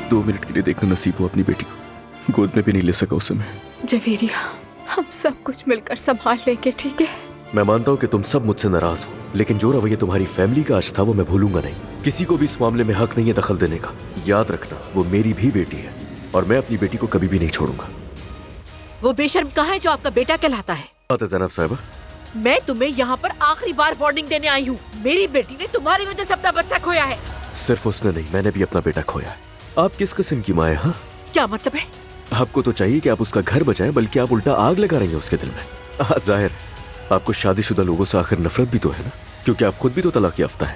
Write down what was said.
2 minute के लिए देखना नसीब हो अपनी बेटी को, गोद में भी नहीं ले सका उसे मैं। जवेरिया, हम सब कुछ मिलकर संभाल लेंगे, ठीक है? मैं मानता हूँ कि तुम सब मुझसे नाराज हो, लेकिन जो रवैया तुम्हारी फैमिली का आज था वो मैं भूलूंगा नहीं। किसी को भी इस मामले में हक नहीं है दखल देने का। याद रखना, वो मेरी भी बेटी है और मैं अपनी बेटी को कभी भी नहीं छोड़ूंगा। वो बेशर्म कहाँ है जो आपका बेटा कहलाता है? बात है जनाब साहिबा। मैं तुम्हें यहाँ पर आखिरी बार वार्निंग देने आई हूँ। मेरी बेटी ने तुम्हारी वजह से अपना बच्चा खोया है। सिर्फ उसने नहीं, मैंने भी अपना बेटा खोया है। आप किस किस्म की माँ है? हाँ, क्या मतलब है? आपको तो चाहिए कि आप उसका घर बचाएं, बल्कि आप उल्टा आग लगा रही हैं उसके दिल में। जाहिर आपको शादीशुदा लोगों से आखिर नफरत भी तो है ना, क्योंकि आप खुद भी तो तलाक याफ्ता है।